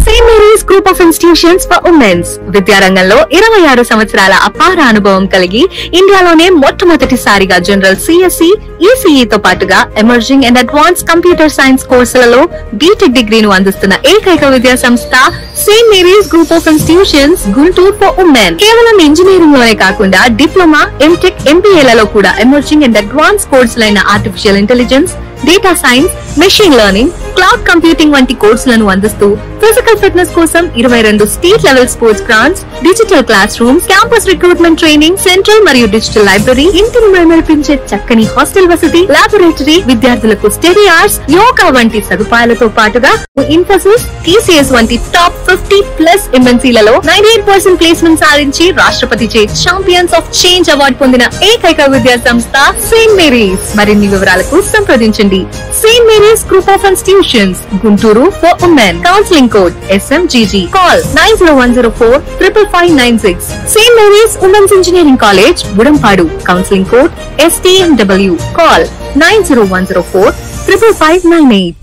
St. Mary's Group of Institutions for Women's విద్యారంగంలో 26 సంవత్సరాల అపార అనుభవం కలిగి ఇండియాలోనే మొట్టమొదటిసారిగా జనరల్ సిఎస్సి, ఈసీఈ తో పాటుగా emerging and advance computer science కోర్సులలో బీటెక్ డిగ్రీను అందిస్తున్న ఏకైక విద్యా సంస్థ saint Mary's group of institutions Guntur for women. కేవలం ఇంజనీరింగ్ లోనే కాకుండా డిప్లొమా, ఎంటెక్, ఎంబీఏలలో కూడా ఎమర్జింగ్ అండ్ అడ్వాన్స్ కోర్సులైన artificial intelligence, data science, machine learning, cloud computing వంటి కోర్సులను అందిస్తూ ఫిజికల్ ఫిట్నెస్ కోసం 22 state level sports grounds, digital classrooms, campus recruitment training, central మరియు డిజిటల్ లైబ్రరీ, ఇంటిని మెరిపించే చక్కని హాస్టల్ వసతి, లాబొరేటరీ, విద్యార్థులకు స్టడీ అవర్స్, యోగా వంటి సదుపాయాలతో పాటుగా ఇన్ఫోసిస్, టీసీఎస్ వంటి టాప్ 50+ ఎంఎన్సీలలో 98% ప్లేస్మెంట్ సాధించి రాష్ట్రపతి చే ఛాంపియన్స్ ఆఫ్ చేంజ్ అవార్డు పొందిన ఏకైక విద్యా సంస్థ సెయింట్ మేరీస్. మరిన్ని వివరాలకు సంప్రదించండి. Saint Mary's group of institutions Guntur for women. Counselling code SMGG. Call 9010455596. St. Mary's Women's Engineering College, Budampadu. Counseling code STMW. Call 9010455598.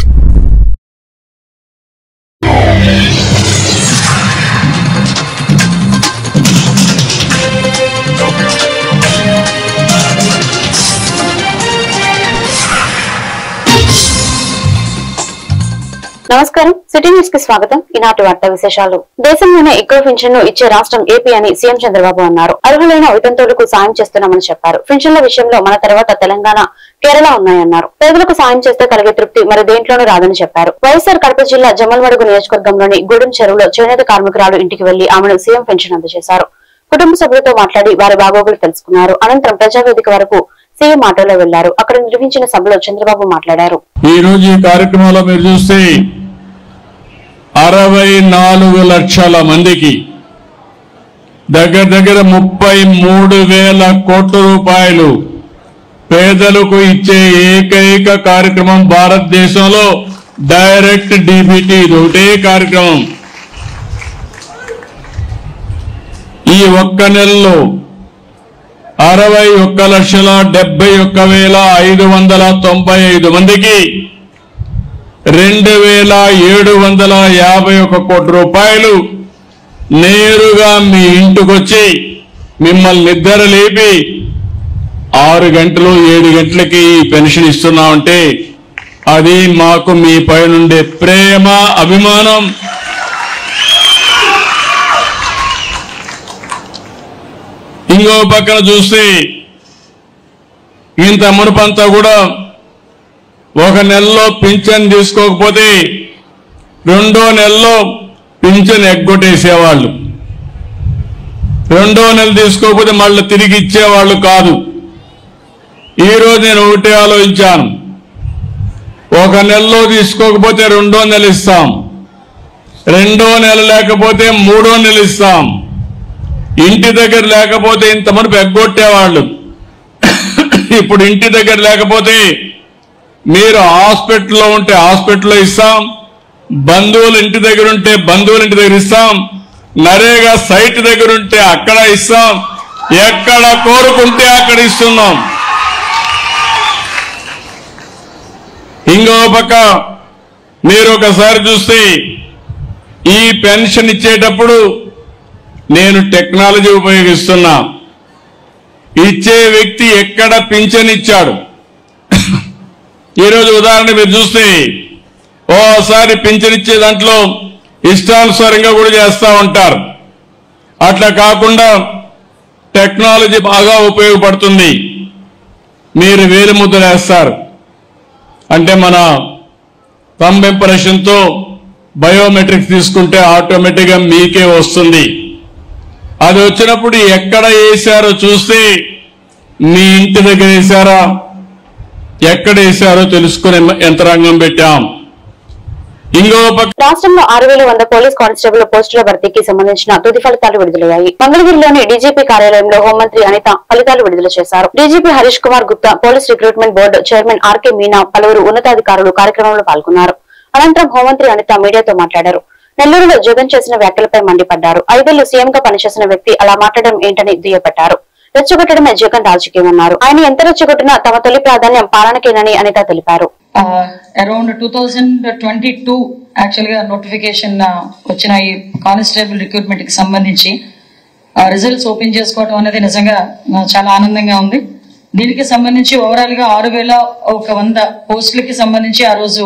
నమస్కారం, సిటీ న్యూస్ కి స్వాగతం. ఈనాటి వార్తా విశేషాలు. దేశంలోనే ఎక్కువ పింఛన్ను ఇచ్చే రాష్ట్రం ఏపీ అని సీఎం చంద్రబాబు అన్నారు. అర్హులైన వితంతువులకు సాయం చేస్తున్నామని చెప్పారు. పింఛన్ల విషయంలో మన తర్వాత తెలంగాణ, కేరళ ఉన్నాయన్నారు. పేదలకు సాయం చేస్తే కలిగే తృప్తి మరి దేంట్లోనూ రాదని చెప్పారు. వైఎస్ఆర్ కడప జిల్లా జమ్మలమడుగు నియోజకవర్గంలోని గూడెం చెరువులో చేనేత కార్మికురాలు ఇంటికి వెళ్లి ఆమెను సీఎం పెన్షన్ అందజేశారు. కుటుంబ సభ్యులతో మాట్లాడి వారి బాగోగులు తెలుసుకున్నారు. అనంతరం ప్రజావేదిక వరకు సీఎం ఆటోలో వెళ్లారు. అక్కడ నిర్వహించిన సభలో చంద్రబాబు మాట్లాడారు. ఈ రోజు ఈ కార్యక్రమంలో మీరు చూస్తే 64 లక్షల మందికి దగ్గర 33,000 కోట్ల రూపాయలు పేదలకు ఇచ్చే ఏకైక కార్యక్రమం భారతదేశంలో డైరెక్ట్ డీబీటీ. ఇది ఒకటే కార్యక్రమం. ఈ ఒక్క నెలలో 61,71,595 మందికి 2,751 కోట్ల రూపాయలు నేరుగా మీ ఇంటికొచ్చి మిమ్మల్ని నిద్ర లేపి 6 గంటలు 7 గంటలకి పెన్షన్ ఇస్తున్నామంటే అది మాకు మీ పైనుండే ప్రేమ, అభిమానం. ఇంకో పక్కన చూస్తే ఇంత మునుపంతా కూడా ఒక నెలలో పింఛన్ తీసుకోకపోతే 2వ నెలలో పింఛన్ ఎగ్గొట్టేసేవాళ్ళు. 2వ నెల తీసుకోకపోతే మళ్ళీ తిరిగి ఇచ్చేవాళ్ళు కాదు. ఈరోజు నేను ఒకటే ఆలోచించాను. ఒక నెలలో తీసుకోకపోతే 2వ నెల ఇస్తాం, 2వ నెల లేకపోతే 3వ నెల ఇస్తాం. ఇంటి దగ్గర లేకపోతే ఇంతమంది ఎగ్గొట్టేవాళ్ళు. ఇప్పుడు ఇంటి దగ్గర లేకపోతే మీరు హాస్పిటల్లో ఉంటే హాస్పిటల్లో ఇస్తాం, బంధువులు ఇంటి దగ్గర ఉంటే బంధువుల ఇంటి దగ్గర ఇస్తాం, నరేగా సైట్ దగ్గర ఉంటే అక్కడ ఇస్తాం, ఎక్కడ కోరుకుంటే అక్కడ ఇస్తున్నాం. ఇంకో పక్క మీరు ఒకసారి చూస్తే ఈ పెన్షన్ ఇచ్చేటప్పుడు నేను టెక్నాలజీ ఉపయోగిస్తున్నా. ఇచ్చే వ్యక్తి ఎక్కడ పింఛన్ ఇచ్చాడు. ఈరోజు ఉదాహరణ మీరు చూస్తే ఓసారి పింఛన్ ఇచ్చే దాంట్లో ఇష్టానుసారంగా కూడా చేస్తూ ఉంటారు. అట్లా కాకుండా టెక్నాలజీ బాగా ఉపయోగపడుతుంది. మీరు వేలు ముద్ర వేస్తారు అంటే మన థంబ్ ఇంప్రెషన్తో బయోమెట్రిక్స్ తీసుకుంటే ఆటోమేటిక్గా మీకే వస్తుంది. అది వచ్చినప్పుడు ఎక్కడ వేశారో చూస్తే మీ ఇంటి దగ్గర వేశారా, ఎక్కడ వేశారో తెలుసుకునే యంత్రాంగం పెట్టాం. ఇంకో రాష్ట్రంలో 6,100 పోలీస్ కానిస్టేబుల్ పోస్టుల భర్తీకి సంబంధించిన తుది ఫలితాలు విడుదలయ్యాయి. మంగళగిరిలోని డీజీపీ కార్యాలయంలో హోంమంత్రి అనిత ఫలితాలు విడుదల చేశారు. DGP Harish Kumar Gupta, police recruitment board chairman R K Meena, పలువురు ఉన్నతాధికారులు కార్యక్రమంలో పాల్గొన్నారు. అనంతరం హోంమంత్రి అనిత మీడియాతో మాట్లాడారు. నెల్లూరులో జగన్ చేసిన వ్యాఖ్యలపై మండిపడ్డారు. 5 ఏళ్లు సీఎంగా పనిచేసిన వ్యక్తి అలా మాట్లాడడం ఏంటని దుయ్యబట్టారు. రెచ్చగొట్టడమే జగన్ రాజకీయం అన్నారు. ఆయన ఎంత రెచ్చగొట్టినా తమ తొలి ప్రాధాన్యం పాలనకేనని అనిత తెలిపారు. అరౌండ్ 2022 యాక్చువల్ గా నోటిఫికేషన్ వచ్చిన ఈ కానిస్టేబుల్ రిక్రూట్మెంట్ కి సంబంధించి రిజల్ట్స్ ఓపెన్ చేసుకోవడం అనేది నిజంగా చాలా ఆనందంగా ఉంది. దీనికి సంబంధించి ఓవరాల్ గా 6,100 పోస్టులకి సంబంధించి ఆ రోజు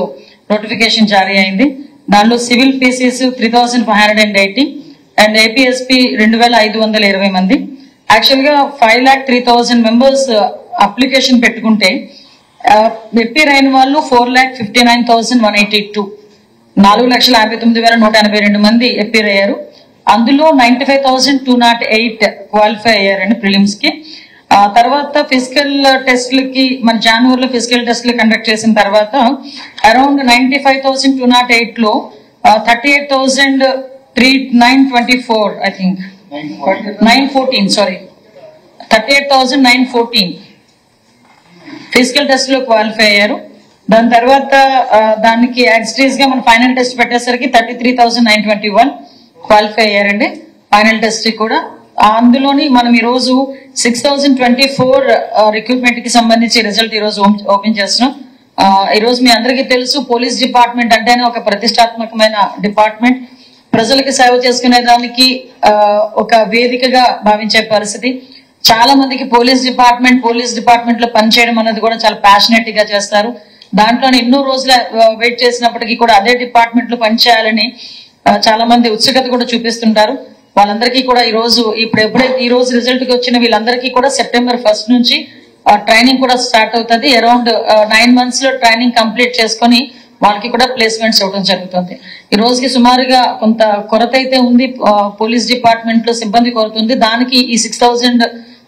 నోటిఫికేషన్ జారీ అయింది. దానిలో సివిల్ పీసీస్ 3,580 అండ్ ఏపీఎస్పీ 2,520 మంది. యాక్చువల్ గా 5,03,000 మెంబర్స్ అప్లికేషన్ పెట్టుకుంటే ఎపీర్ అయిన వాళ్ళు 4,59,182 4,59,182 మంది ఎపీర్ అయ్యారు. అందులో 95,208 క్వాలిఫై అయ్యారండి ప్రిలిమ్స్ కి. తర్వాత ఫిజికల్ టెస్ట్లకి మన జనవరిలో ఫిజికల్ టెస్ట్లు కండక్ట్ చేసిన తర్వాత అరౌండ్ 95,208 లో 38,924 ఐ థింక్ 38,914 ఫిజికల్ టెస్ట్ లో క్వాలిఫై అయ్యారు. దాని తర్వాత దానికి యాక్సిటీస్ గా మన ఫైనల్ టెస్ట్ పెట్టేసరికి 33,921 క్వాలిఫై అయ్యారండి ఫైనల్ టెస్ట్ కూడా. అందులోని మనం ఈ రోజు 6,024 రిక్రూట్మెంట్ కి సంబంధించి రిజల్ట్ ఈ రోజు ఓపెన్ చేస్తున్నాం. ఈ రోజు మీ అందరికీ తెలుసు పోలీస్ డిపార్ట్మెంట్ అంటేనే ఒక ప్రతిష్టాత్మకమైన డిపార్ట్మెంట్. ప్రజలకు సేవ చేసుకునే దానికి ఒక వేదికగా భావించే పరిస్థితి. చాలా మందికి పోలీస్ డిపార్ట్మెంట్ లో పనిచేయడం అనేది కూడా చాలా ప్యాషనెట్ గా చేస్తారు. దాంట్లో ఎన్నో రోజులు వెయిట్ చేసినప్పటికీ కూడా అదే డిపార్ట్మెంట్ లో పనిచేయాలని చాలా మంది ఉత్సుకత కూడా చూపిస్తుంటారు. వాళ్ళందరికీ కూడా ఈ రోజు ఎప్పుడైతే ఈ రోజు రిజల్ట్ కి వచ్చిన వీళ్ళందరికీ కూడా September 1st నుంచి ట్రైనింగ్ కూడా స్టార్ట్ అవుతుంది. అరౌండ్ 9 months లో ట్రైనింగ్ కంప్లీట్ చేసుకొని వాళ్ళకి కూడా ప్లేస్మెంట్స్ ఇవ్వడం జరుగుతుంది. ఈ రోజుకి సుమారుగా కొంత కొరత అయితే ఉంది, పోలీస్ డిపార్ట్మెంట్ లో సిబ్బంది కొరత ఉంది. దానికి ఈ 6,000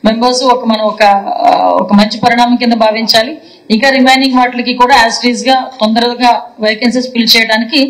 మెంబర్స్ ఒక మంచి పరిణామం కింద భావించాలి. ఇంకా రిమైనింగ్ వాటికి కూడా యాజ్ టీజ్ గా తొందరగా వేకెన్సీస్ ఫిల్ చేయడానికి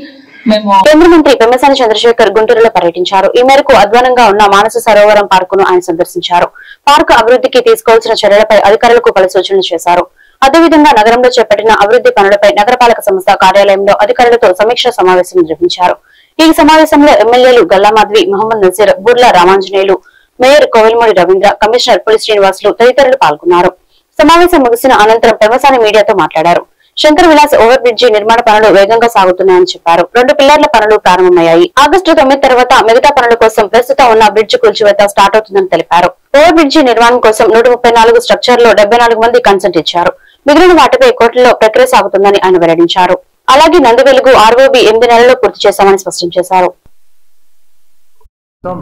కేంద్ర మంత్రి పెమ్మసాని చంద్రశేఖర్ గుంటూరులో పర్యటించారు. ఈ మేరకు అధ్వానంగా ఉన్న మానస సరోవరం పార్కును ఆయన సందర్శించారు. పార్కు అభివృద్ధికి తీసుకోవాల్సిన చర్యలపై అధికారులకు పలు సూచనలు చేశారు. అదేవిధంగా నగరంలో చేపట్టిన అభివృద్ధి పనులపై నగరపాలక సంస్థ కార్యాలయంలో అధికారులతో సమీక్షా సమావేశం నిర్వహించారు. ఈ సమావేశంలో ఎమ్మెల్యేలు గల్లామాధవి, మహమ్మద్ నజీర్, బుర్లా రామాంజనేయులు, మేయర్ కోవెలమూడి రవీంద్ర, కమిషనర్ పులి శ్రీనివాసులు తదితరులు పాల్గొన్నారు. సమావేశం ముగిసిన అనంతరం పెమ్మసాని మీడియాతో మాట్లాడారు. శంకర్ విలాస్ ఓవర్ బ్రిడ్జి నిర్మాణ పనులు వేగంగా సాగుతున్నాయని చెప్పారు. 2 పిల్లర్ల పనులు ప్రారంభమయ్యాయి. ఆగస్టు 9 తర్వాత మిగతా పనుల కోసం ప్రస్తుతం ఉన్న బ్రిడ్జి కూల్చివేత స్టార్ట్ అవుతుందని తెలిపారు. ఓవర్ బ్రిడ్జి నిర్మాణం కోసం 134 స్ట్రక్చర్ లో 74 మంది కన్సెంట్ ఇచ్చారు. మిగిలిన వాటిపై కోర్టులో ప్రక్రియ సాగుతుందని ఆయన వెల్లడించారు. అలాగే నందివెలుగు ROB 8 నెలల్లో పూర్తి చేశామని స్పష్టం చేశారు.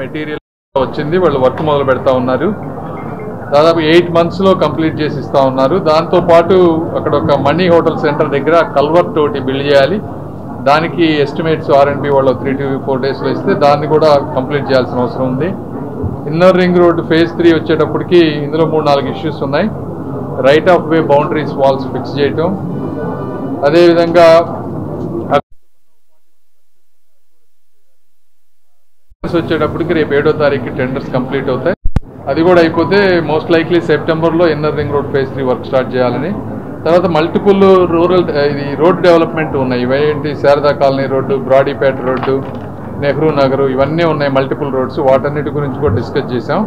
మెటీరియల్ వచ్చింది, వాళ్ళు వర్క్ మొదలు పెడతా ఉన్నారు. దాదాపు 8 months లో కంప్లీట్ చేసి ఇస్తా ఉన్నారు. దాంతో పాటు అక్కడ ఒక మనీ హోటల్ సెంటర్ దగ్గర కల్వర్ట్ ఒకటి బిల్డ్ చేయాలి. దానికి ఎస్టిమేట్స్ R&B వాళ్ళు 3 to 4 days లో ఇస్తే దాన్ని కూడా కంప్లీట్ చేయాల్సిన అవసరం ఉంది. ఇన్నర్ రింగ్ రోడ్ phase 3 వచ్చేటప్పటికి ఇందులో 3-4 ఇష్యూస్ ఉన్నాయి. Right of way boundaries walls fix చేయటం, అదేవిధంగా వచ్చేటప్పటికి రేపు 7వ తారీఖు టెండర్స్ కంప్లీట్ అవుతాయి. అది కూడా అయిపోతే మోస్ట్ లైక్లీ సెప్టెంబర్లో inner ring road phase 3 work start చేయాలని. తర్వాత మల్టిపుల్ రూరల్ రోడ్ డెవలప్మెంట్ ఉన్నాయి. ఇవేంటి Sharada colony road, Brodipet road, Nehru Nagar, ఇవన్నీ ఉన్నాయి మల్టిపుల్ రోడ్స్. వాటన్నిటి గురించి కూడా డిస్కస్ చేసాం.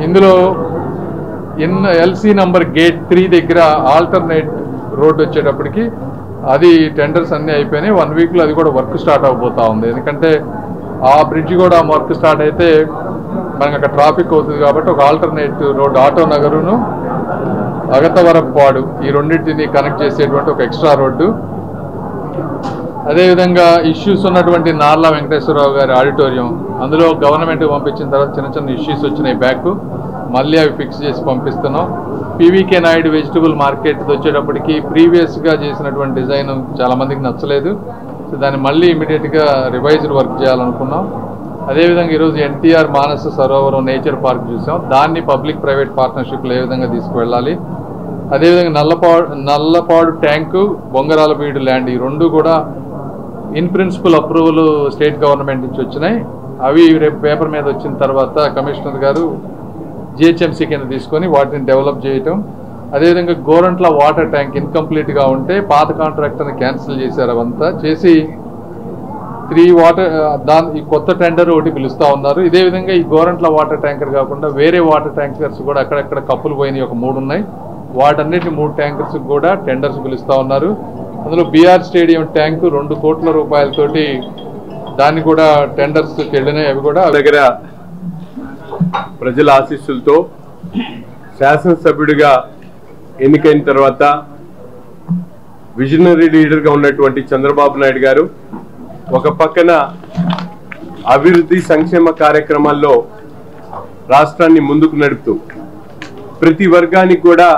ఇందులో LC నంబర్ గేట్ 3 దగ్గర ఆల్టర్నేట్ రోడ్డు వచ్చేటప్పటికి అది టెండర్స్ అన్నీ అయిపోయినాయి. 1 weekలో అది కూడా వర్క్ స్టార్ట్ అవబోతా ఉంది. ఎందుకంటే ఆ బ్రిడ్జ్ కూడా వర్క్ స్టార్ట్ అయితే మనకు అక్కడ ట్రాఫిక్ అవుతుంది కాబట్టి ఒక ఆల్టర్నేట్ రోడ్ ఆటో నగరును అగతవరపాడు ఈ రెండింటిని కనెక్ట్ చేసేటువంటి ఒక ఎక్స్ట్రా రోడ్డు. అదేవిధంగా ఇష్యూస్ ఉన్నటువంటి నార్లా వెంకటేశ్వరరావు గారి ఆడిటోరియం, అందులో గవర్నమెంట్ పంపించిన తర్వాత చిన్న ఇష్యూస్ వచ్చినాయి బ్యాక్, మళ్ళీ అవి ఫిక్స్ చేసి పంపిస్తున్నాం. PVK నాయుడు వెజిటబుల్ మార్కెట్ వచ్చేటప్పటికి ప్రీవియస్గా చేసినటువంటి డిజైన్ చాలా మందికి నచ్చలేదు. సో దాన్ని మళ్ళీ ఇమీడియట్గా రివైజ్డ్ వర్క్ చేయాలనుకున్నాం. అదేవిధంగా ఈరోజు NTR Manasa Sarovaram nature park చూసాం. దాన్ని పబ్లిక్ ప్రైవేట్ పార్ట్నర్షిప్లో ఏ విధంగా తీసుకువెళ్ళాలి. అదేవిధంగా నల్లపాడు ట్యాంకు, బొంగరాల బీడు ల్యాండ్, ఈ 2 కూడా in principle approval state government నుంచి వచ్చినాయి. అవి రేపు పేపర్ మీద వచ్చిన తర్వాత కమిషనర్ గారు GHMC కింద తీసుకొని వాటిని డెవలప్ చేయటం. అదేవిధంగా గోరంట్ల వాటర్ ట్యాంక్ ఇన్కంప్లీట్గా ఉంటే పాత కాంట్రాక్టర్ని క్యాన్సిల్ చేశారు. అవంతా చేసి 3 వాటర్ ఈ కొత్త టెండర్ ఒకటి పిలుస్తూ ఉన్నారు. ఇదే విధంగా ఈ గోరంట్ల వాటర్ ట్యాంకర్ కాకుండా వేరే వాటర్ ట్యాంకర్స్ కూడా అక్కడక్కడ కప్పులు పోయినాయి, ఒక 3 ఉన్నాయి. వాటన్నిటి 3 ట్యాంకర్స్ కూడా టెండర్స్ పిలుస్తూ ఉన్నారు. అందులో బీఆర్ స్టేడియం ట్యాంకు 2 కోట్ల రూపాయలతోటి దాన్ని కూడా టెండర్స్కి వెళ్ళినాయి. అవి కూడా దగ్గర ప్రజల ఆశీస్సులతో శాసనసభ్యుడిగా ఎన్నికైన తర్వాత విజనరీ లీడర్గా ఉన్నటువంటి చంద్రబాబు నాయుడు గారు ఒక పక్కన అభివృద్ధి సంక్షేమ కార్యక్రమాల్లో రాష్ట్రాన్ని ముందుకు నడుపుతూ ప్రతి వర్గానికి కూడా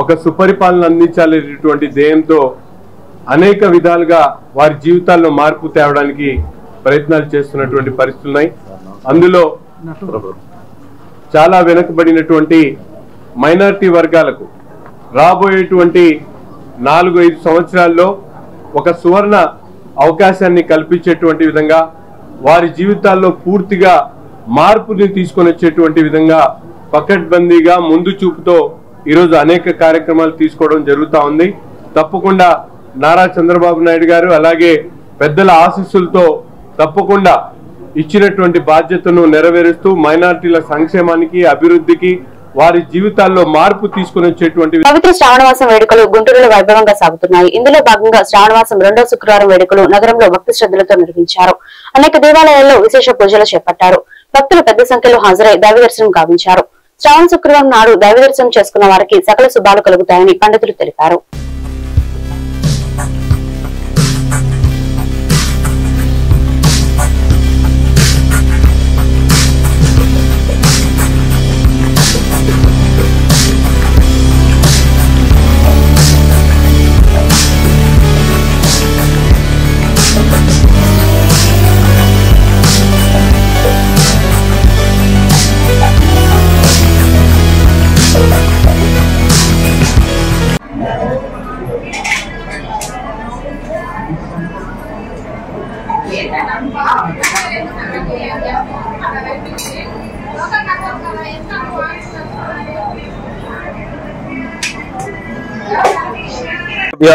ఒక సుపరిపాలన అందించాలనేటువంటి ధ్యేయంతో అనేక విధాలుగా వారి జీవితాల్లో మార్పు తేవడానికి ప్రయత్నాలు చేస్తున్నటువంటి పరిస్థితులు ఉన్నాయి. అందులో చాలా వెనుకబడినటువంటి మైనారిటీ వర్గాలకు రాబోయేటువంటి 4-5 సంవత్సరాల్లో ఒక సువర్ణ అవకాశాన్ని కల్పించేటువంటి విధంగా వారి జీవితాల్లో పూర్తిగా మార్పుని తీసుకొని వచ్చేటువంటి విధంగా పకడ్బందీగా ముందు చూపుతో ఈరోజు అనేక కార్యక్రమాలు తీసుకోవడం జరుగుతూ ఉంది. తప్పకుండా నారా చంద్రబాబు నాయుడు గారు అలాగే పెద్దల ఆశీస్సులతో తప్పకుండా ఇచ్చినటువంటి బాధ్యతను నెరవేరుస్తూ మైనారిటీల సంక్షేమానికి అభివృద్ధికి వారి జీవితాల్లో మార్పు తీసుకుని వచ్చేటువంటి పవిత్ర శ్రావణమాసం వేడుకలు గుంటూరులో వైభవంగా సాగుతున్నాయి. ఇందులో భాగంగా శ్రావణమాసం 2వ శుక్రవారం వేడుకలు నగరంలో భక్తి శ్రద్ధలతో నిర్వహించారు. అనేక దేవాలయాల్లో విశేష పూజలు చేపట్టారు. భక్తులు పెద్ద సంఖ్యలో హాజరై దైవ దర్శనం గావించారు. శ్రావణ శుక్రవారం నాడు దైవ దర్శనం చేసుకున్న వారికి సకల శుభాలు కలుగుతాయని పండితులు తెలిపారు.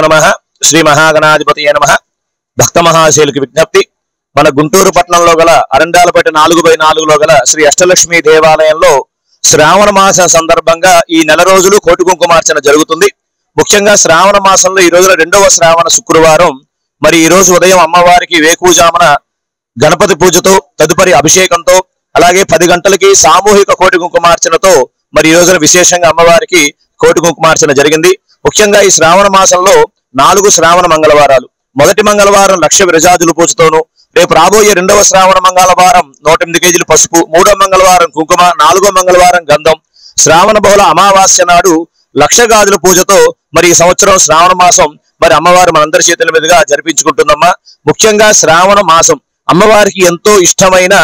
నమః శ్రీ మహాగణాధిపతయే నమః. భక్త మహాశైలికి విజ్ఞప్తి, మన గుంటూరు పట్టణంలో గల అరండాలపేట 4/4లో గల శ్రీ అష్టలక్ష్మి దేవాలయంలో శ్రావణ మాసం సందర్భంగా ఈ నెల రోజులు కోటి కుంకుమార్చన జరుగుతుంది. ముఖ్యంగా శ్రావణ మాసంలో ఈ రోజున 2వ శ్రావణ శుక్రవారం. మరి ఈ రోజు ఉదయం అమ్మవారికి వేకువజామున గణపతి పూజతో తదుపరి అభిషేకంతో అలాగే 10 గంటలకి సామూహిక కోటి కుంకుమార్చనతో మరి ఈ రోజున విశేషంగా అమ్మవారికి కోటి కుంకుమార్చన జరిగింది. ముఖ్యంగా ఈ శ్రావణ మాసంలో 4 శ్రావణ మంగళవారాలు. మొదటి మంగళవారం లక్ష విరజాజులు పూజతోను, రేపు రాబోయే 2వ శ్రావణ మంగళవారం 108 కేజీలు పసుపు, 3వ మంగళవారం కుంకుమ, 4వ మంగళవారం గంధం, శ్రావణ బహుళ అమావాస్య నాడు లక్ష గాజుల పూజతో మరి ఈ సంవత్సరం శ్రావణ మాసం మరి అమ్మవారు మనందరి చేతుల మీదుగా జరిపించుకుంటుందమ్మా. ముఖ్యంగా శ్రావణ మాసం అమ్మవారికి ఎంతో ఇష్టమైన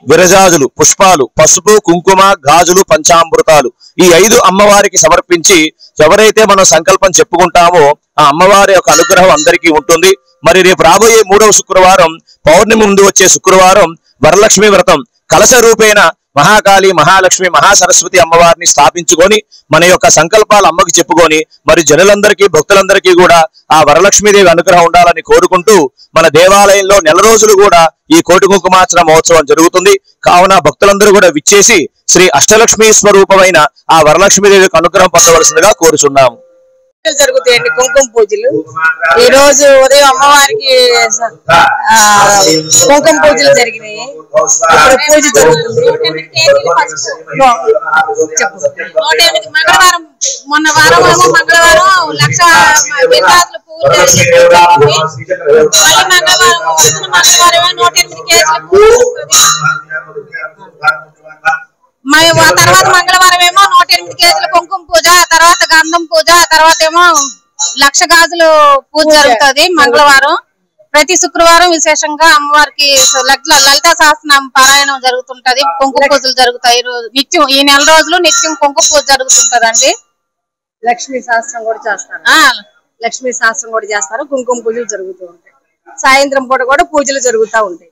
విరజాజులు, పుష్పాలు, పసుపు, కుంకుమ, గాజులు, పంచామృతాలు ఈ 5 అమ్మవారికి సమర్పించి ఎవరైతే మనం సంకల్పం చెప్పుకుంటామో ఆ అమ్మవారి యొక్క అనుగ్రహం అందరికీ ఉంటుంది. మరి రేపు రాబోయే 3వ శుక్రవారం పౌర్ణమి ముందు వచ్చే శుక్రవారం వరలక్ష్మి వ్రతం కలశ రూపేణ మహాకాళి, మహాలక్ష్మి, మహాసరస్వతి అమ్మవారిని స్థాపించుకొని మన యొక్క సంకల్పాలు అమ్మకి చెప్పుకొని మరి జనులందరికీ భక్తులందరికీ కూడా ఆ వరలక్ష్మీదేవి అనుగ్రహం ఉండాలని కోరుకుంటూ మన దేవాలయంలో నెల రోజులు కూడా ఈ కోటి కుంకుమార్చన మహోత్సవం జరుగుతుంది. కావున భక్తులందరూ కూడా విచ్చేసి శ్రీ అష్టలక్ష్మీ స్వరూపమైన ఆ వరలక్ష్మీదేవికి అనుగ్రహం పొందవలసిందిగా కోరుచున్నాము. జరుగుతాయండి కుంకుమ పూజలు. ఈ రోజు ఉదయం అమ్మవారికి కుంకుమ పూజలు జరిగినాయి. ఇప్పుడు పూజ జరుగుతుంది. మంగళవారం మొన్న వారం మంగళవారం లక్ష బిల్లాదులు పూజలు మళ్ళీ మంగళవారం వచ్చిన మంగళవారం 108 కేజీల పూజ. తర్వాత మంగళవారం ఏమో 108 కేజీల కుంకుమ పూజ, తర్వాత గంధం పూజ, తర్వాత ఏమో లక్ష గాజులు పూజ జరుగుతుంది. మంగళవారం ప్రతి శుక్రవారం విశేషంగా అమ్మవారికి లలితా సహస్రనామ పారాయణం జరుగుతుంటది. కుంకుమ పూజలు జరుగుతాయి. నిత్యం ఈ నెల రోజులు నిత్యం కుంకుమ పూజ జరుగుతుంటదండి. లక్ష్మీ సహస్రం కూడా చేస్తారు. లక్ష్మీ సహస్రం కూడా చేస్తారు. కుంకుమ పూజలు జరుగుతూ ఉంటాయి. సాయంత్రం పూట కూడా పూజలు జరుగుతూ ఉంటాయి.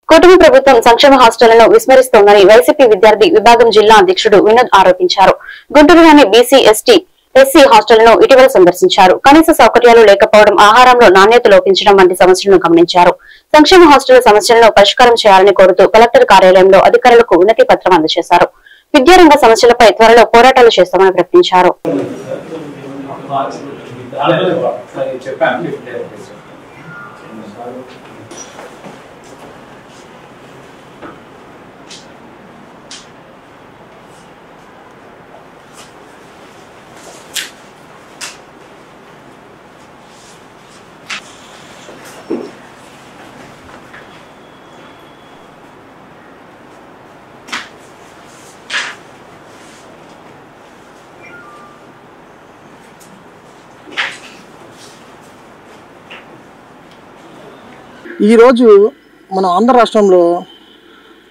కూటమి ప్రభుత్వం సంక్షేమ హాస్టళ్లను విస్మరిస్తోందని వైసీపీ విద్యార్థి విభాగం జిల్లా అధ్యక్షుడు వినోద్ ఆరోపించారు. గుంటూరులోని బీసీ, ఎస్టీ ఎస్సీ హాస్టళ్లను ఇటీవల సందర్శించారు. కనీస సౌకర్యాలు లేకపోవడం, ఆహారంలో నాణ్యత లోపించడం వంటి సమస్యలను గమనించారు. సంక్షేమ హాస్టళ్ల సమస్యలను పరిష్కారం చేయాలని కోరుతూ కలెక్టర్ కార్యాలయంలో అధికారులకు వినతి పత్రం అందజేశారు. విద్యారంగ సమస్యలపై త్వరలో పోరాటాలు చేస్తామని ప్రకటించారు. ఈరోజు మన ఆంధ్ర రాష్ట్రంలో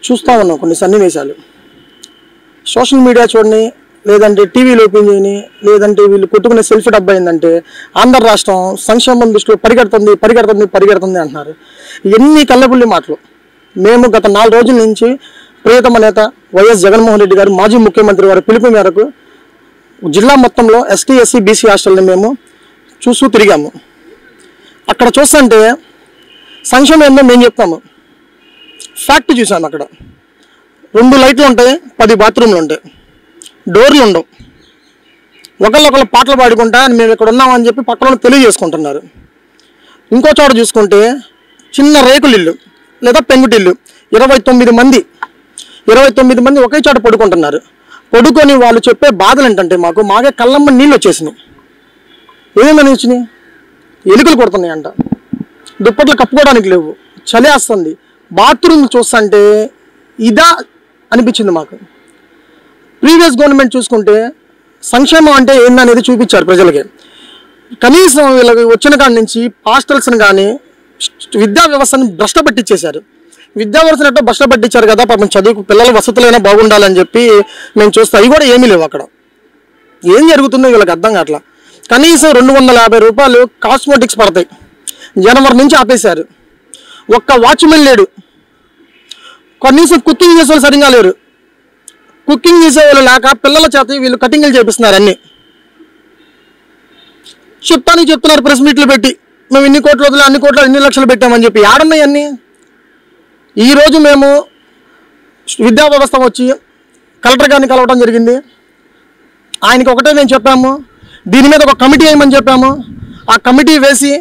చూస్తూ ఉన్నాం కొన్ని సన్నివేశాలు. సోషల్ మీడియా చూడని, లేదంటే టీవీలో ఓపెన్ చేయని, లేదంటే వీళ్ళు కొట్టుకునే సెల్ఫీ డబ్బా అయిందంటే ఆంధ్ర రాష్ట్రం సంక్షేమం దృష్టిలో పరిగెడుతుంది అంటున్నారు. ఎన్ని కళ్ళబుల్లి మాటలు. మేము గత 4 రోజుల నుంచి ప్రియతమ నేత వైఎస్ జగన్మోహన్ రెడ్డి గారు, మాజీ ముఖ్యమంత్రి వారి పిలుపు మేరకు జిల్లా మొత్తంలో ఎస్టీ, ఎస్సీ, బీసీ హాస్టల్ని మేము చూస్తూ తిరిగాము. అక్కడ చూస్తుంటే సంక్షేమం ఏందో మేము చెప్తాము. ఫ్యాక్ట్ చూసాము. అక్కడ 2 లైట్లు ఉంటాయి, 10 బాత్రూమ్లు ఉంటాయి, డోర్లు ఉండవు. ఒకళ్ళొకళ్ళు పాటలు పాడుకుంటా మేము ఇక్కడ ఉన్నామని చెప్పి పక్కన తెలియజేసుకుంటున్నారు. ఇంకో చోట చూసుకుంటే చిన్న రేకులు ఇల్లు లేదా పెంకుటిల్లు, 29 మంది ఒకే చోట పడుకుంటున్నారు. పడుకొని వాళ్ళు చెప్పే బాధలు ఏంటంటే మాకే కళ్ళమ్మ నీళ్ళు వచ్చేసినాయి. ఏమేమని వచ్చినాయి? ఎలుకలు కొడుతున్నాయి అంట, దుప్పట్లు కప్పుకోవడానికి లేవు, చలి వస్తుంది. బాత్రూమ్ చూస్తుంటే ఇదా అనిపించింది మాకు. ప్రీవియస్ గవర్నమెంట్ చూసుకుంటే సంక్షేమం అంటే ఏందనేది చూపించారు ప్రజలకి. కనీసం వీళ్ళకి వచ్చిన కాడి నుంచి హాస్టల్స్ని కానీ విద్యా వ్యవస్థను భ్రష్ట పట్టించేశారు. విద్యా వ్యవస్థను ఎట్టో భ్రష్ట పట్టించారు కదా. పాపం చదువు పిల్లల వసతులైనా బాగుండాలని చెప్పి మేము చూస్తాం. అవి కూడా ఏమీ లేవు. అక్కడ ఏం జరుగుతుందో వీళ్ళకి అర్థం కావట్లా. కనీసం 250 రూపాయలు కాస్మెటిక్స్ పడతాయి. జనవరి నుంచి ఆపేశారు. ఒక్క వాచ్మెన్ లేడు. కనీసం కుకింగ్ చేసే వాళ్ళు సరిగా లేరు. కుకింగ్ చేసేవాళ్ళు లేక పిల్లల చేత వీళ్ళు కటింగ్లు చేపిస్తున్నారు. అన్నీ చెప్తున్నారు ప్రెస్ మీట్లు పెట్టి, మేము ఇన్ని కోట్లు వదిలే, అన్ని కోట్లు, ఇన్ని లక్షలు పెట్టామని చెప్పి. ఆడున్నాయి అన్నీ. ఈరోజు మేము విద్యా వ్యవస్థ వచ్చి కలెక్టర్ గారిని కలవడం జరిగింది. ఆయనకి ఒకటే మేము చెప్పాము, దీని మీద ఒక కమిటీ వేయమని చెప్పాము. ఆ కమిటీ వేసి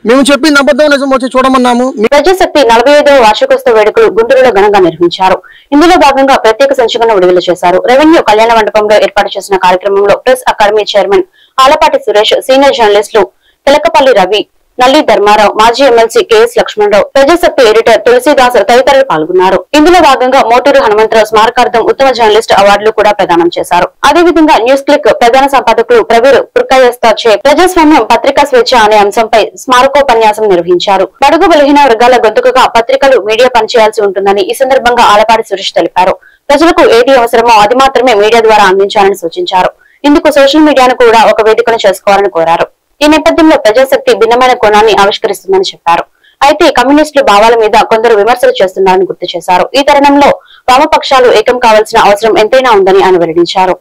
మేము చెప్పిన అబద్ధం నిజం వచ్చి చూడమన్నాము. ప్రజాశక్తి 45వ వార్షికోత్సవ వేడుకలు గుంటూరులో ఘనంగా నిర్వహించారు. ఇందులో భాగంగా ప్రత్యేక సంచికను విడుదల చేశారు. రెవెన్యూ కళ్యాణ మండపంలో ఏర్పాటు చేసిన కార్యక్రమంలో press academy chairman Alapati Suresh, senior జర్నలిస్టులు తెలకపల్లి రవి, నల్లి ధర్మారావు, మాజీ MLC K S Lakshmanarao, Prajasakti editor Tulasidas తదితరులు పాల్గొన్నారు. ఇందులో భాగంగా మోటూరు హనుమంతరావు స్మారకార్థం ఉత్తమ జర్నలిస్ట్ అవార్డులు కూడా ప్రదానం చేశారు. అదేవిధంగా న్యూస్ క్లిక్ ప్రధాన సంపాదకులు ప్రవీర్ పుర్కాయస్తాచే ప్రజాస్వామ్యం, పత్రికా స్వేచ్ఛ అనే అంశంపై స్మారకోపన్యాసం నిర్వహించారు. బడుగు బలహీన వర్గాల గొంతుకగా పత్రికలు, మీడియా పనిచేయాల్సి ఉంటుందని ఈ సందర్భంగా ఆలపాటి సురేష్ తెలిపారు. ప్రజలకు ఏది అవసరమో అది మాత్రమే మీడియా ద్వారా అందించాలని సూచించారు. ఇందుకు సోషల్ మీడియాను కూడా ఒక వేదికను చేసుకోవాలని కోరారు. ఈ నేపథ్యంలో ప్రజాశక్తి భిన్నమైన కోణాన్ని ఆవిష్కరిస్తుందని చెప్పారు. అయితే కమ్యూనిస్టుల భావాల మీద కొందరు విమర్శలు చేస్తున్నారని గుర్తు చేశారు. ఈ తరుణంలో వామపక్షాలు ఏకం కావాల్సిన అవసరం ఎంతైనా ఉందని ఆయన వెల్లడించారు.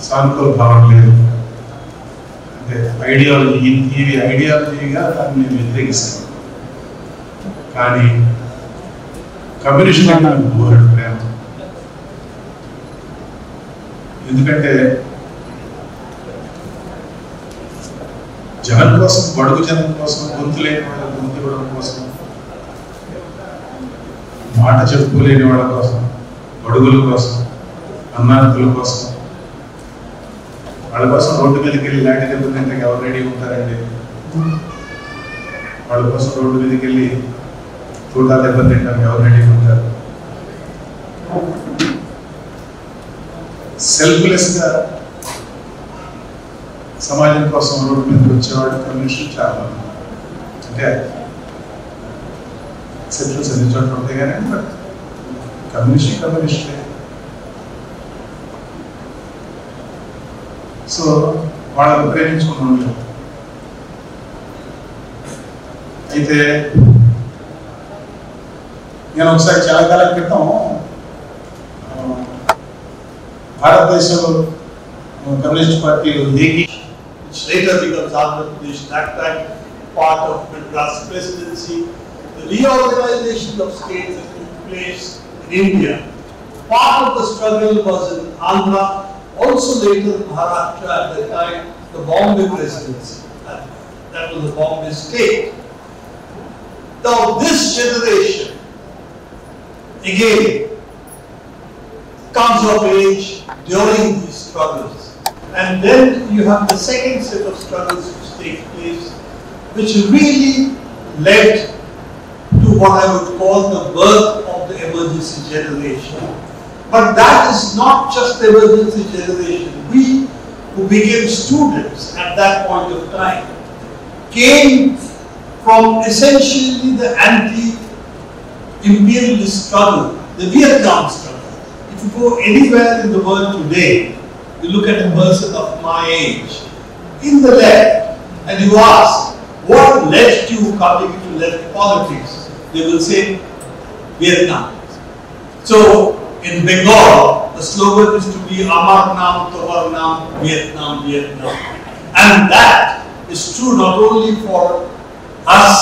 సానుకూల భావన లేదు. అంటే ఐడియాలజీ, ఇవి ఐడియాలజీగా దాన్ని నేను వ్యతిరేకిస్తాను. కానీ కమ్యూనిస్ట్ బోర్డు ప్రేమ. ఎందుకంటే జనం కోసం, బడుగు జనం కోసం, గొంతు లేని వాళ్ళ గొంతు ఇవ్వడం కోసం, మాట చెప్పుకోలేని వాళ్ళ కోసం, బడుగుల కోసం, అన్నార్థుల కోసం, వాళ్ళ కోసం రోడ్డు మీదకి వెళ్ళి లాంటి దెబ్బతింటే ఎవరు రెడీ ఉంటారండి? వాళ్ళ కోసం రోడ్డు మీదకి వెళ్ళి తోటా దెబ్బతింటానికి ఎవరు రెడీ ఉంటారు? సెల్ఫ్లెస్ గా సమాజం కోసం రోడ్డు మీదకి వచ్చేవాళ్ళు కమ్యూనిస్టులు చాలా. అంటే సెల్ఫ్లెస్ అన్ని చోట్ల ఉంటాయి కానీ కమ్యూనిస్టే. సో వాళ్ళని ప్రేమించుకున్నాం. అయితే నేను ఒకసారి చాలా కాలం క్రితం భారతదేశంలో కమ్యూనిస్ట్ పార్టీ లేకి later becomes Andhra Pradesh, that time part of Madras presidency, the reorganization of states that took place in India. Part of the struggle was in Andhra, also later Maharashtra at the time, the Bombay presidency. That was the Bombay state. Now this generation again comes of age during these struggles. And then you have the second set of struggles which take place, which really led to what I would call the birth of the emergency generation. But that is not just the emergency generation. We who became students at that point of time came from essentially the anti-imperialist struggle, the Vietnam struggle. If you go anywhere in the world today, you look at a person of my age in the left and you ask what led you coming into left politics, they will say Vietnam. So in Bengal the slogan is to be Amar Naam Tohar Naam Vietnam Vietnam, and that is true not only for us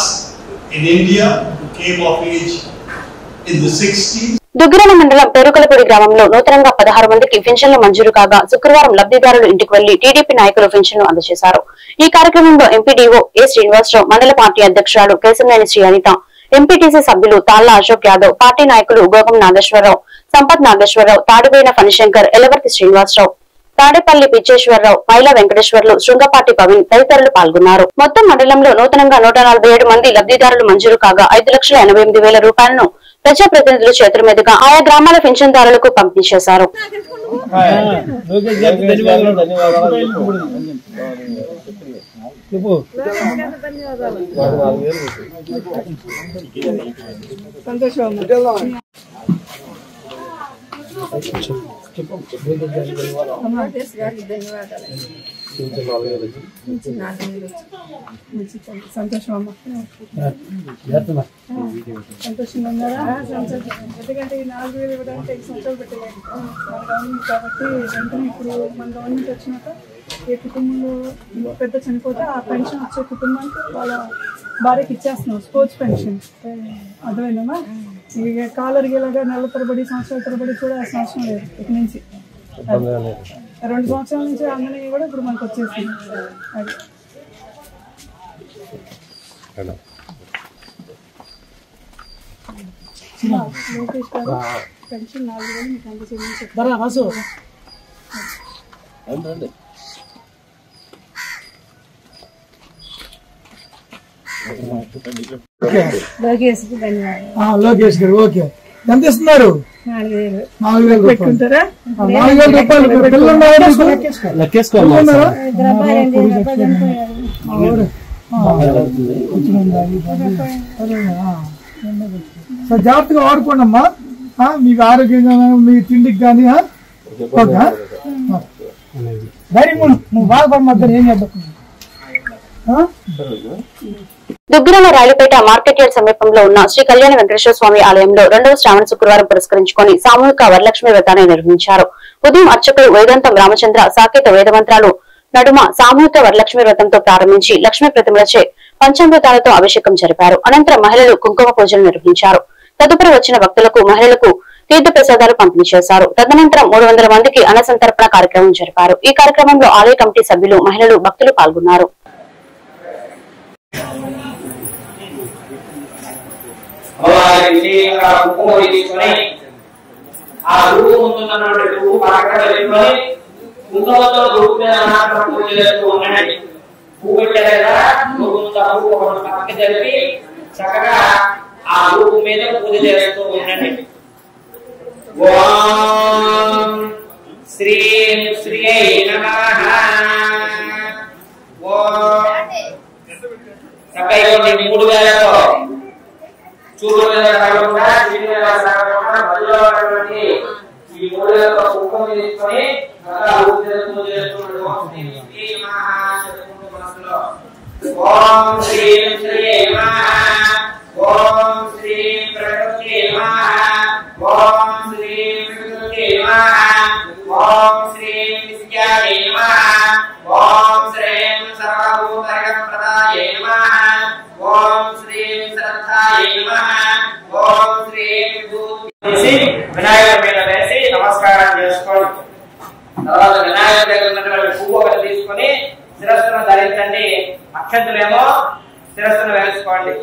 in India who came of age in the 60s. Duggirala మండలం పేరుకలపూడి గ్రామంలో నూతనంగా 16 మందికి పెన్షన్లు మంజూరు కాగా శుక్రవారం లబ్ధిదారులు ఇంటికి వెళ్లి టీడీపీ నాయకులు పెన్షన్లు అందజేశారు. ఈ కార్యక్రమంలో ఎంపీడీఓ ఏ శ్రీనివాసరావు, మండల పార్టీ అధ్యక్షురాలు కేశంనేని శ్రీ అనిత, ఎంపీటీసీ సభ్యులు తాళ్ల అశోక్ యాదవ్, పార్టీ నాయకులు గోగం నాగేశ్వరరావు, సంపత్ నాగేశ్వరరావు, తాడిపోయిన ఫణిశంకర్, ఎలవర్తి శ్రీనివాసరావు, తాడేపల్లి పిచ్చేశ్వరరావు, మైలా వెంకటేశ్వర్లు, శృంగపాటి పవన్ తదితరులు పాల్గొన్నారు. మొత్తం మండలంలో నూతనంగా 147 మంది లబ్ధిదారులు మంజూరు కాగా 5,88,000 రూపాయలను ప్రజాప్రతినిధుల చేతుల మీదుగా ఆయా గ్రామాల పెన్షన్దారులకు పంపిణీ చేశారు. సంతోషంగా ఉన్నారా? ఎందుకంటే ఈ 4,000 ఇవ్వడానికి 5 సంవత్సరాలు పెట్టలేదు మన గవర్నమెంట్ కాబట్టి వెంటనే ఇప్పుడు మన గవర్నమెంట్ వచ్చినాక ఏ కుటుంబంలో పెద్ద చనిపోతే ఆ పెన్షన్ వచ్చే కుటుంబానికి వాళ్ళ భార్యకి ఇచ్చేస్తున్నాం. స్పోర్ట్స్ పెన్షన్ అర్థమైందమ్మా. ఇక కాలర్ గేలాగా నెల తరబడి సంవత్సరాల తరబడి కూడా అవసరం లేదు. ఇక నుంచి 2 సంవత్సరాల నుంచి అంగనయ్య కూడా ఇప్పుడు మనకు వచ్చేసింది. అది లోకేష్ గారు పెన్షన్ 4,000 మీకు అందజేయమని చెప్తారా? లోకేష్ గారు ఓకే. ఎంత ఇస్తున్నారు? 4,000 పెట్టుకుంటారా? 4,000 రూపాయలు. జాగ్రత్తగా వాడుకోండి అమ్మా. మీకు ఆరోగ్యంగా మీ తిండికి కానీ ధైర్యం నువ్వు బాధపడమద్దని ఏం చేద్దాం. దుగ్గిరాల రాయలపేట మార్కెట్ యార్డ్ సమీపంలో ఉన్న శ్రీ కళ్యాణ వెంకటేశ్వర స్వామి ఆలయంలో 2వ శ్రావణ శుక్రవారం పురస్కరించుకొని సామూహిక వరలక్ష్మి వ్రతాన్ని నిర్వహించారు. ఉదయం అర్చకులు వేదాంతం రామచంద్ర సాకేత వేదమంత్రాలు నడుమ సామూహిక వరలక్ష్మి వ్రతంతో ప్రారంభించి లక్ష్మీ ప్రతిమలచే పంచామృతాలతో అభిషేకం జరిపారు. అనంతరం మహిళలు కుంకుమ పూజలు నిర్వహించారు. తదుపరి వచ్చిన భక్తులకు మహిళలకు తీర్థ ప్రసాదాలు పంపిణీ చేశారు. తదనంతరం 300 మందికి అన్న సంతర్పణ కార్యక్రమం జరిపారు. ఈ కార్యక్రమంలో ఆలయ కమిటీ సభ్యులు, మహిళలు, భక్తులు పాల్గొన్నారు. చక్కగా ఆ రూపు మీద పూజ చేస్తూ ఉండండి. ఓం శ్రీ శ్రీ నమః. చక్కగా 3 వేలతో చూడు కాకుండా మధ్యలో తీసుకొని పూజ చేస్తున్నాడు. ఓం శ్రీం శ్రీ ఓం శ్రీ ప్రకృతి ఓం శ్రీ ప్రకృతి ఓం శ్రీ విద్యాయ ఓం శ్రీం సర్వభూతప్రదాయ ఓం శ్రీ శ్రద్ధాయ ఓం శ్రీ వినాయకుడి మీద వేసి నమస్కారం చేసుకోండి. తర్వాత వినాయకుడి దగ్గర ఉన్నటువంటి పువ్వు ఒకటి తీసుకొని శిరస్సును ధరించండి. అక్షంతులేమో శిరస్సును వేసుకోండి.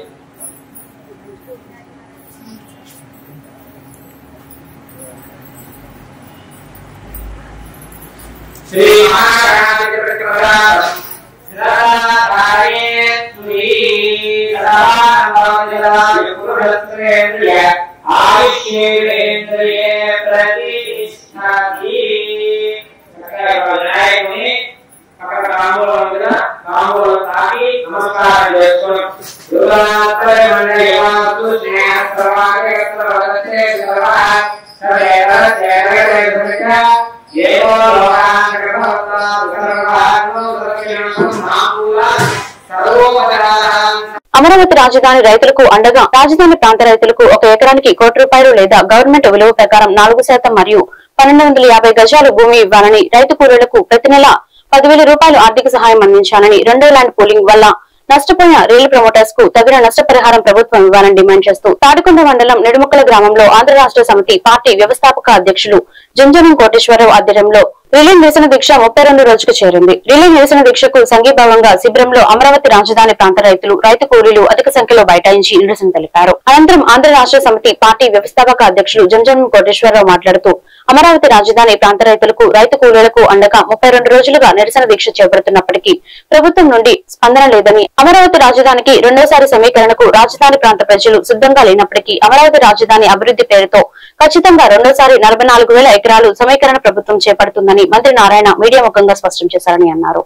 శ్రీ వినాయకుని అక్కడ తాంబూలం తాకి నమస్కారం చేసుకొని అమరావతి రాజధాని రైతులకు అండగా రాజధాని ప్రాంత రైతులకు 1 ఎకరానికి ₹1 లేదా గవర్నమెంట్ విలువ ప్రకారం 4% మరియు 1250 గజాలు భూమి ఇవ్వాలని, రైతు కూలీలకు ప్రతి నెల ₹10,000 ఆర్థిక సహాయం అందించాలని, రెండో ల్యాండ్ పూలింగ్ వల్ల నష్టపోయిన రియల్ ప్రమోటర్స్ కు తగిన నష్టపరిహారం ప్రభుత్వం ఇవ్వాలని డిమాండ్ చేస్తూ తాడికొండ మండలం నెడుముక్కల గ్రామంలో ఆంధ్ర రాష్ట్ర సమితి పార్టీ వ్యవస్థాపక అధ్యక్షులు జంజనం కోటేశ్వరరావు ఆధ్వర్యంలో రిలే నిరసన దీక్ష 32 రోజుకు చేరింది. రిలే నిరసన దీక్షకు సంఘీభావంగా శిబిరంలో అమరావతి రాజధాని ప్రాంత రైతులు, రైతు కూలీలు అధిక సంఖ్యలో బైఠాయించి నిరసన తెలిపారు. అనంతరం ఆంధ్ర రాష్ట్ర సమితి పార్టీ వ్యవస్థాపక అధ్యక్షులు జంజనం కోటేశ్వరరావు మాట్లాడుతూ అమరావతి రాజధాని ప్రాంత రైతులకు, రైతు కూలీలకు అండగా 32 రోజులుగా నిరసన దీక్ష చేపడుతున్నప్పటికీ ప్రభుత్వం నుండి స్పందన లేదని, అమరావతి రాజధానికి రెండోసారి సమీకరణకు రాజధాని ప్రాంత ప్రజలు సిద్ధంగా లేనప్పటికీ అమరావతి రాజధాని అభివృద్ధి పేరుతో ఖచ్చితంగా రెండోసారి 44,000 ఎకరాలు సమీకరణ ప్రభుత్వం చేపడుతుందని మంత్రి నారాయణ మీడియా ముఖంగా స్పష్టం చేశారని అన్నారు.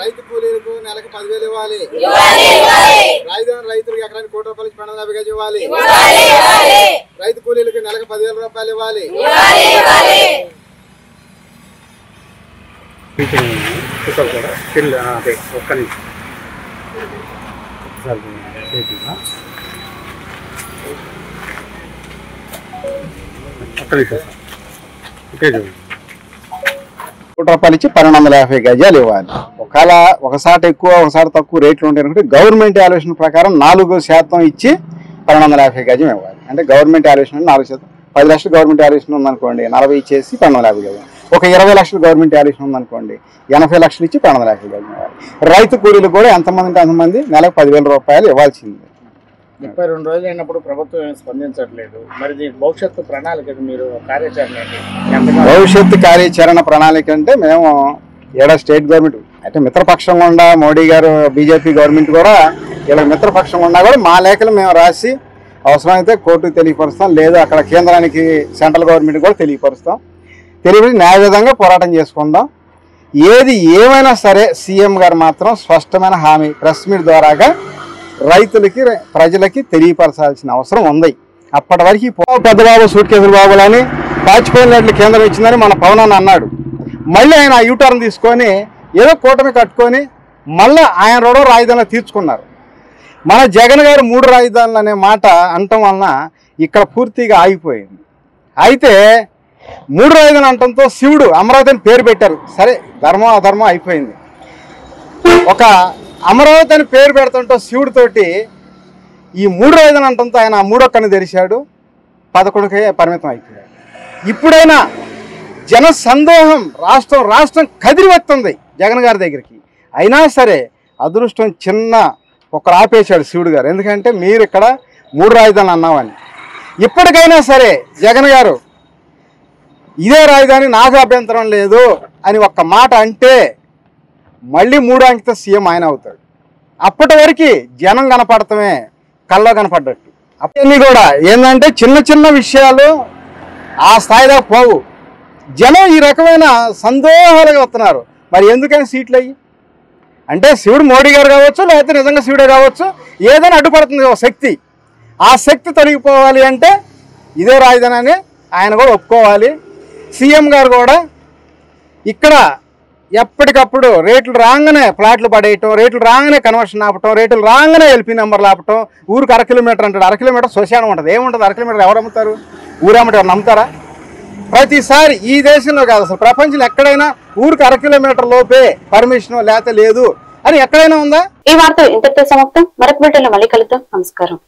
రైతు కూలీలకు నెలకు 10,000 ఇవ్వాలి. రాజధాని రైతులకు ఎకరానికి ₹1 1250 గజం ఇవ్వాలి. రైతు కూలీలకు నెలకు ₹10,000 ఇవ్వాలి. ₹1 ఇచ్చి 1250 గజాలు ఇవ్వాలి. ఒకసారి ఎక్కువ ఒకసారి తక్కువ రేట్లు ఉంటాయి. గవర్నమెంట్ వాల్యుయేషన్ ప్రకారం 4% ఇచ్చి 1250 గజం ఇవ్వాలి. అంటే గవర్నమెంట్ వాల్యుయేషన్ 4%. 10 లక్షలు గవర్నమెంట్ వాల్యుయేషన్ ఉందనుకోండి, 40 ఇచ్చేసి 1250 గజం. ఒక 20 లక్షలు గవర్నమెంట్ వాల్యుయేషన్ ఉందనుకోండి, 80 లక్షలు ఇచ్చి 1250 గజం ఇవ్వాలి. రైతు కూలీలు కూడా ఎంతమంది అంటే అంతమంది నెలకు ₹10,000 ఇవ్వాల్సింది. 32 రోజులు అయినప్పుడు ప్రభుత్వం స్పందించట్లేదు. మరి దీని భవిష్యత్తు ప్రణాళిక మీరు కార్యాచరణ భవిష్యత్తు కార్యాచరణ ప్రణాళిక అంటే మేము స్టేట్ గవర్నమెంట్ అంటే మిత్రపక్షంగా ఉండా మోడీ గారు బీజేపీ గవర్నమెంట్ కూడా ఇలా మిత్రపక్షంగా ఉన్నా కూడా మా లేఖలు మేము రాసి అవసరమైతే కోర్టుకు తెలియపరుస్తాం, లేదా అక్కడ కేంద్రానికి సెంట్రల్ గవర్నమెంట్ కూడా తెలియపరుస్తాం. తెలియపరిచి న్యాయ విధంగా పోరాటం చేసుకుందాం. ఏది ఏమైనా సరే సీఎం గారు మాత్రం స్పష్టమైన హామీ ప్రెస్ మీట్ ద్వారాగా రైతులకి ప్రజలకి తెలియపరచాల్సిన అవసరం ఉంది. అప్పటి వరకు పెద్దబాబు సూట్ కేసుల బాబులని పాచిపోయినట్లు కేంద్రం ఇచ్చిందని మన పవన్ అన్నాడు. మళ్ళీ ఆయన యూటర్న్ తీసుకొని ఏదో కూటమి కట్టుకొని మళ్ళీ ఆయన 2వ రాజధానిలో తీర్చుకున్నారు. మన జగన్ గారు 3 రాజధానులు అనే మాట అనటం వలన ఇక్కడ పూర్తిగా ఆగిపోయింది. అయితే 3 రాజధానులు అనటంతో శివుడు అమరావతి అని పేరు పెట్టారు. సరే ధర్మం అధర్మం అయిపోయింది. ఒక అమరావతి అని పేరు పెడుతుంటో శివుడితోటి ఈ 3 రాజధానులు అనటంతో ఆయన 3వ కన్ను తెరిచాడు, 11కే పరిమితం అయిపోయాడు. ఇప్పుడైనా జన సందోహం రాష్ట్రం కదిరి వస్తుంది జగన్ గారి దగ్గరికి. అయినా సరే అదృష్టం చిన్న ఒకరు ఆపేశాడు శివుడు గారు. ఎందుకంటే మీరు ఇక్కడ 3 రాజధానులు అన్నామని. ఇప్పటికైనా సరే జగన్ గారు ఇదే రాజధాని నాకు అభ్యంతరం లేదు అని ఒక్క మాట అంటే మళ్ళీ 3వ అంకిత సీఎం ఆయన అవుతాడు. అప్పటి వరకు జనం కనపడటమే కల్లో కనపడ్డట్టు. అవన్నీ కూడా ఏంటంటే చిన్న చిన్న విషయాలు ఆ స్థాయిలో పోవు. జనం ఈ రకమైన సందోహాలుగా వస్తున్నారు. మరి ఎందుకని సీట్లు అయ్యి అంటే శివుడు మోడీ గారు కావచ్చు, లేకపోతే నిజంగా శివుడే కావచ్చు, ఏదైనా అడ్డుపడుతుంది ఒక శక్తి. ఆ శక్తి తొలగిపోవాలి అంటే ఇదే రాజధాని అని ఆయన కూడా ఒప్పుకోవాలి. సీఎం గారు కూడా ఇక్కడ ఎప్పటికప్పుడు రేట్లు రాగానే ప్లాట్లు పడేయటం, రేట్లు రాగానే కన్వర్షన్ ఆపటం, రేట్లు రాగానే ఎల్పీ నెంబర్లు ఆపటం, ఊరికి 1/2 కిలోమీటర్ అంటాడు. 1/2 కిలోమీటర్ శ్మశానం ఉంటుంది. ఏముంటుంది 1/2 కిలోమీటర్? ఎవరు అమ్ముతారు? ఊరమ్మటి ఎవరు నమ్ముతారా? ప్రతిసారి ఈ దేశంలో కాదు అసలు ప్రపంచంలో ఎక్కడైనా ఊరికి 1/2 కిలోమీటర్ లోపే పర్మిషన్ లేకపోతే లేదు అని ఎక్కడైనా ఉందా? ఈ వార్తలు ఇంతటితో సమాప్తం. మరొక బిడ్డలో మళ్ళీ కలుద్దాం. నమస్కారం.